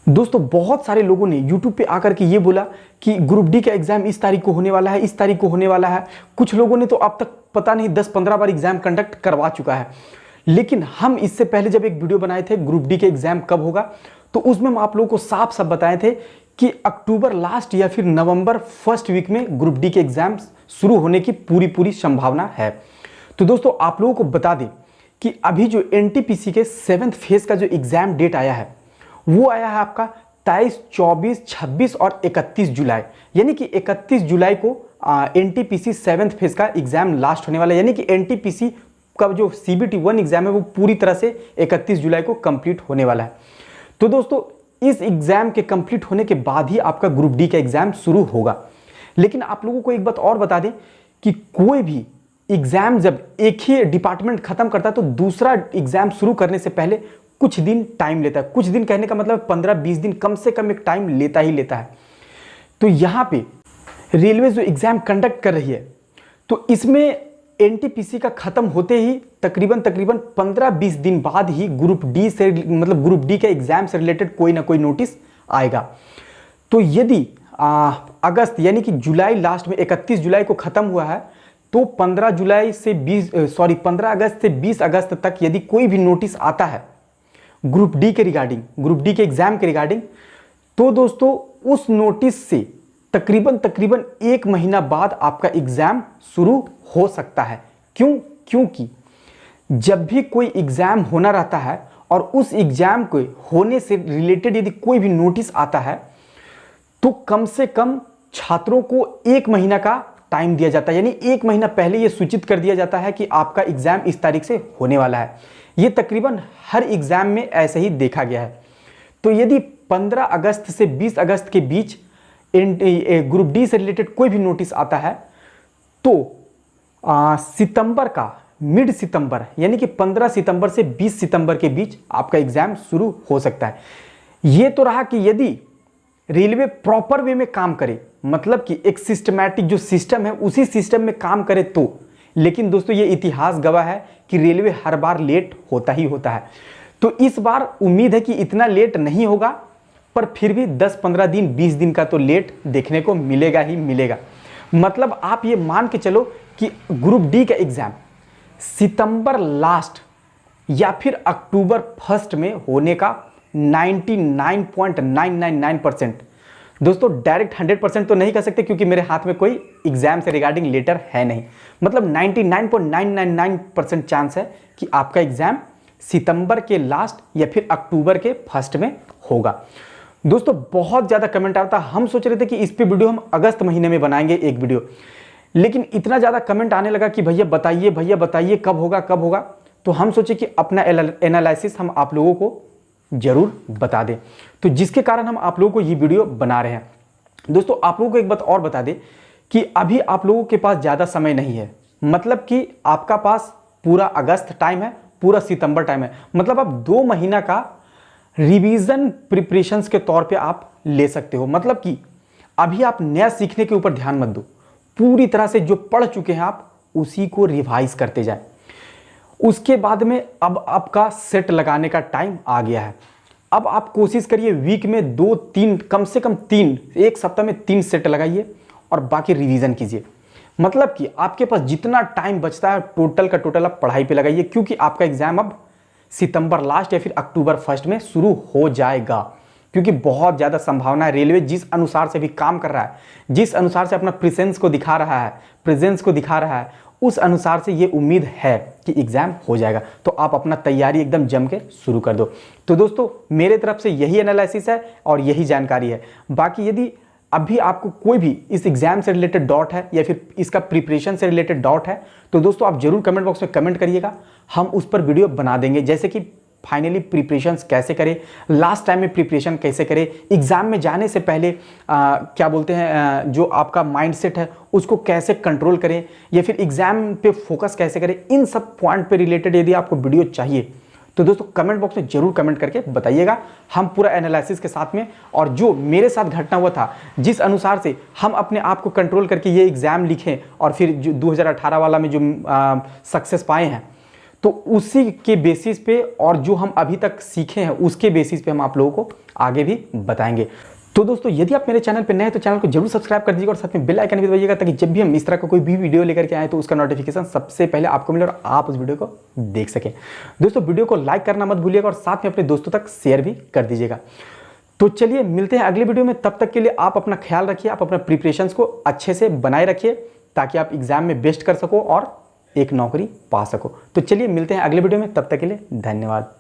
दोस्तों बहुत सारे लोगों ने YouTube पे आकर के ये बोला कि ग्रुप डी का एग्जाम इस तारीख को होने वाला है, इस तारीख को होने वाला है। कुछ लोगों ने तो अब तक पता नहीं 10-15 बार एग्जाम कंडक्ट करवा चुका है। लेकिन हम इससे पहले जब एक वीडियो बनाए थे ग्रुप डी के एग्जाम कब होगा, तो उसमें हम आप लोगों को साफ साफ बताए थे कि अक्टूबर लास्ट या फिर नवंबर फर्स्ट वीक में ग्रुप डी के एग्जाम शुरू होने की पूरी संभावना है। तो दोस्तों आप लोगों को बता दें कि अभी जो एनटीपीसी के 7th फेज का जो एग्जाम डेट आया है वो आया है आपका 23, 24, 26 और 31 जुलाई। यानी कि 31 जुलाई को एनटीपीसी 7th फेज का एग्जाम लास्ट होने वाला है। यानी कि एनटीपीसी का जो सीबीटी 1 एग्जाम है वो पूरी तरह से 31 जुलाई को कंप्लीट होने वाला है। तो दोस्तों इस एग्जाम के कंप्लीट होने के बाद ही आपका ग्रुप डी का एग्जाम शुरू होगा। लेकिन आप लोगों को एक बात और बता दें कि कोई भी एग्जाम जब एक ही डिपार्टमेंट खत्म करता है तो दूसरा एग्जाम शुरू करने से पहले कुछ दिन टाइम लेता है। कुछ दिन कहने का मतलब 15-20 दिन कम से कम एक टाइम लेता ही लेता है। तो यहाँ पे रेलवे जो एग्जाम कंडक्ट कर रही है तो इसमें एनटीपीसी का खत्म होते ही तकरीबन 15-20 दिन बाद ही ग्रुप डी से मतलब ग्रुप डी के एग्जाम से रिलेटेड कोई ना कोई नोटिस आएगा। तो यदि अगस्त यानी कि जुलाई लास्ट में 31 जुलाई को खत्म हुआ है तो 15 अगस्त से 20 अगस्त तक यदि कोई भी नोटिस आता है ग्रुप डी के रिगार्डिंग, ग्रुप डी के एग्जाम के रिगार्डिंग, तो दोस्तों उस नोटिस से तकरीबन 1 महीना बाद आपका एग्जाम शुरू हो सकता है। क्योंकि जब भी कोई एग्जाम होना रहता है और उस एग्जाम को होने से रिलेटेड यदि कोई भी नोटिस आता है तो कम से कम छात्रों को 1 महीना का टाइम दिया जाता है। यानी 1 महीना पहले यह सूचित कर दिया जाता है कि आपका एग्जाम इस तारीख से होने वाला है। ये तकरीबन हर एग्जाम में ऐसे ही देखा गया है। तो यदि 15 अगस्त से 20 अगस्त के बीच ग्रुप डी से रिलेटेड कोई भी नोटिस आता है तो सितंबर का मिड सितंबर यानी कि 15 सितंबर से 20 सितंबर के बीच आपका एग्जाम शुरू हो सकता है। ये तो रहा कि यदि रेलवे प्रॉपर वे में काम करे, मतलब कि एक सिस्टमैटिक जो सिस्टम है उसी सिस्टम में काम करे तो। लेकिन दोस्तों ये इतिहास गवाह है कि रेलवे हर बार लेट होता ही होता है। तो इस बार उम्मीद है कि इतना लेट नहीं होगा, पर फिर भी 10-15 दिन 20 दिन का तो लेट देखने को मिलेगा ही मिलेगा। मतलब आप ये मान के चलो कि ग्रुप डी का एग्जाम सितंबर लास्ट या फिर अक्टूबर फर्स्ट में होने का 99.999% दोस्तों, डायरेक्ट 100% तो नहीं कह सकते क्योंकि मेरे हाथ में कोई एग्जाम से रिगार्डिंग लेटर है नहीं। मतलब 99.999% चांस है कि आपका एग्जाम सितंबर के लास्ट या फिर अक्टूबर के फर्स्ट में होगा। दोस्तों बहुत ज़्यादा कमेंट आता, हम सोच रहे थे कि इस पे वीडियो हम अगस्त महीने में बनाएंगे एक वीडियो, लेकिन इतना ज़्यादा कमेंट आने लगा कि भैया बताइए कब होगा। तो हम सोचे कि अपना एनालिसिस हम आप लोगों को जरूर बता दें, तो जिसके कारण हम आप लोगों को ये वीडियो बना रहे हैं। दोस्तों आप लोगों को एक बात और बता दें कि अभी आप लोगों के पास ज़्यादा समय नहीं है। मतलब कि आपका पास पूरा अगस्त टाइम है, पूरा सितंबर टाइम है। मतलब आप 2 महीना का रिवीजन प्रिपरेशंस के तौर पे आप ले सकते हो। मतलब कि अभी आप नया सीखने के ऊपर ध्यान मत दो, पूरी तरह से जो पढ़ चुके हैं आप उसी को रिवाइज करते जाए। उसके बाद में अब आपका सेट लगाने का टाइम आ गया है। अब आप कोशिश करिए वीक में 2-3 कम से कम 3, एक सप्ताह में 3 सेट लगाइए और बाकी रिवीजन कीजिए। मतलब कि आपके पास जितना टाइम बचता है टोटल का टोटल आप पढ़ाई पे लगाइए, क्योंकि आपका एग्जाम अब सितंबर लास्ट या फिर अक्टूबर फर्स्ट में शुरू हो जाएगा। क्योंकि बहुत ज़्यादा संभावना है, रेलवे जिस अनुसार से भी काम कर रहा है, जिस अनुसार से अपना प्रेजेंस को दिखा रहा है उस अनुसार से ये उम्मीद है कि एग्जाम हो जाएगा। तो आप अपना तैयारी एकदम जम के शुरू कर दो। तो दोस्तों मेरे तरफ से यही एनालिसिस है और यही जानकारी है। बाकी यदि अभी आपको कोई भी इस एग्जाम से रिलेटेड डाउट है या फिर इसका प्रिपरेशन से रिलेटेड डाउट है तो दोस्तों आप जरूर कमेंट बॉक्स में कमेंट करिएगा, हम उस पर वीडियो बना देंगे। जैसे कि फाइनली प्रिपरेशंस कैसे करें, लास्ट टाइम में प्रिपरेशन कैसे करें, एग्जाम में जाने से पहले जो आपका माइंडसेट है उसको कैसे कंट्रोल करें, या फिर एग्जाम पे फोकस कैसे करें, इन सब पॉइंट पे रिलेटेड यदि आपको वीडियो चाहिए तो दोस्तों कमेंट बॉक्स में जरूर कमेंट करके बताइएगा। हम पूरा एनालिसिस के साथ में, और जो मेरे साथ घटना हुआ था जिस अनुसार से हम अपने आप को कंट्रोल करके ये एग्ज़ाम लिखें और फिर जो 2018 वाला में जो सक्सेस पाए हैं, तो उसी के बेसिस पे और जो हम अभी तक सीखे हैं उसके बेसिस पे हम आप लोगों को आगे भी बताएंगे। तो दोस्तों यदि आप मेरे चैनल पे नए हैं तो चैनल को जरूर सब्सक्राइब कर दीजिएगा और साथ में बेल आइकन भी दबाइएगा, ताकि जब भी हम इस तरह का कोई भी वीडियो लेकर के आए तो उसका नोटिफिकेशन सबसे पहले आपको मिले और आप उस वीडियो को देख सकें। दोस्तों वीडियो को लाइक करना मत भूलिएगा और साथ में अपने दोस्तों तक शेयर भी कर दीजिएगा। तो चलिए मिलते हैं अगले वीडियो में, तब तक के लिए आप अपना ख्याल रखिए, आप अपना प्रिपरेशंस को अच्छे से बनाए रखिए ताकि आप एग्जाम में बेस्ट कर सको और एक नौकरी पा सको। तो चलिए मिलते हैं अगले वीडियो में, तब तक के लिए धन्यवाद।